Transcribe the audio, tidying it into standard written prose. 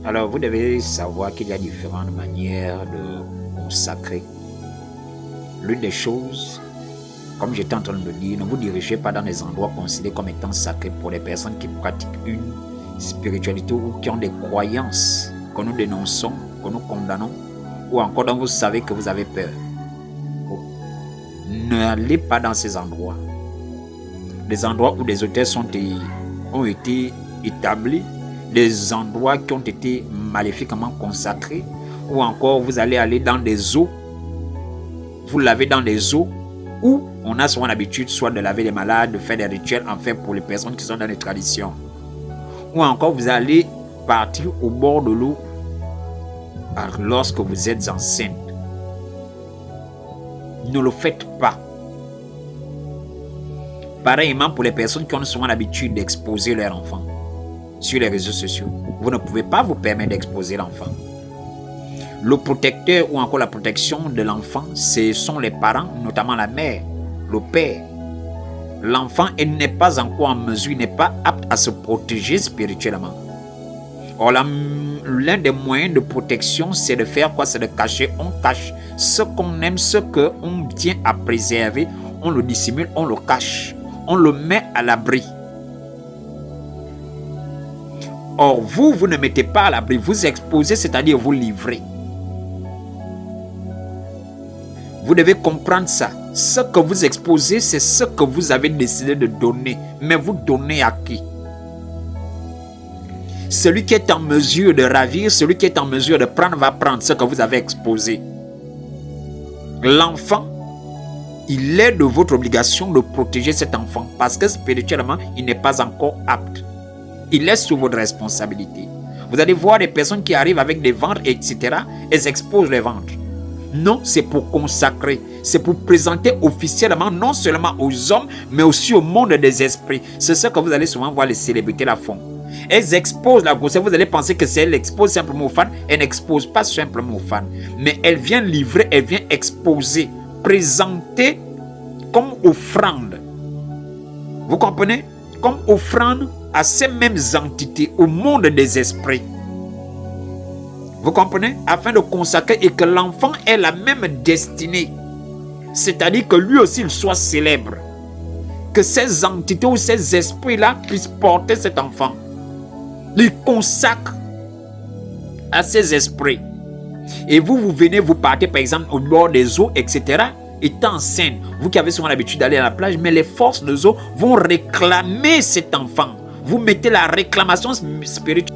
Alors, vous devez savoir qu'il y a différentes manières de consacrer. L'une des choses, comme j'étais en train de le dire, ne vous dirigez pas dans des endroits considérés comme étant sacrés pour les personnes qui pratiquent une spiritualité ou qui ont des croyances que nous dénonçons, que nous condamnons, ou encore dont vous savez que vous avez peur. N'allez pas dans ces endroits. Des endroits où des hôtels ont été établis, des endroits qui ont été maléfiquement consacrés, ou encore vous allez aller dans des eaux, vous lavez dans des eaux où on a souvent l'habitude soit de laver les malades, de faire des rituels en fait pour les personnes qui sont dans les traditions. Ou encore vous allez partir au bord de l'eau lorsque vous êtes enceinte. Ne le faites pas. Pareillement pour les personnes qui ont souvent l'habitude d'exposer leur enfant sur les réseaux sociaux. Vous ne pouvez pas vous permettre d'exposer l'enfant. Le protecteur ou encore la protection de l'enfant, ce sont les parents, notamment la mère, le père. L'enfant n'est pas encore en mesure, il n'est pas apte à se protéger spirituellement. Or, l'un des moyens de protection, c'est de faire quoi? C'est de cacher. On cache ce qu'on aime, ce qu'on tient à préserver. On le dissimule, on le cache. On le met à l'abri. Or, vous ne mettez pas à l'abri, vous exposez, c'est-à-dire vous livrez. Vous devez comprendre ça. Ce que vous exposez, c'est ce que vous avez décidé de donner. Mais vous donnez à qui? Celui qui est en mesure de ravir, celui qui est en mesure de prendre, va prendre ce que vous avez exposé. L'enfant, il est de votre obligation de protéger cet enfant parce que spirituellement, il n'est pas encore apte. Il est sous votre responsabilité. Vous allez voir des personnes qui arrivent avec des ventres, etc. Elles exposent les ventres. Non, c'est pour consacrer. C'est pour présenter officiellement, non seulement aux hommes, mais aussi au monde des esprits. C'est ce que vous allez souvent voir les célébrités la font. Elles exposent la grossesse. Vous allez penser que c'est elle expose simplement aux fans. Elle n'expose pas simplement aux fans. Mais elle vient livrer, elle vient exposer, présenter comme offrande. Vous comprenez? Comme offrande à ces mêmes entités, au monde des esprits. Vous comprenez? Afin de consacrer et que l'enfant ait la même destinée. C'est-à-dire que lui aussi il soit célèbre. Que ces entités ou ces esprits-là puissent porter cet enfant. Il consacre à ces esprits. Et vous venez, vous partez par exemple au bord des eaux, etc. Étant enceinte, vous qui avez souvent l'habitude d'aller à la plage, mais les forces des eaux vont réclamer cet enfant. Vous mettez la réclamation spirituelle.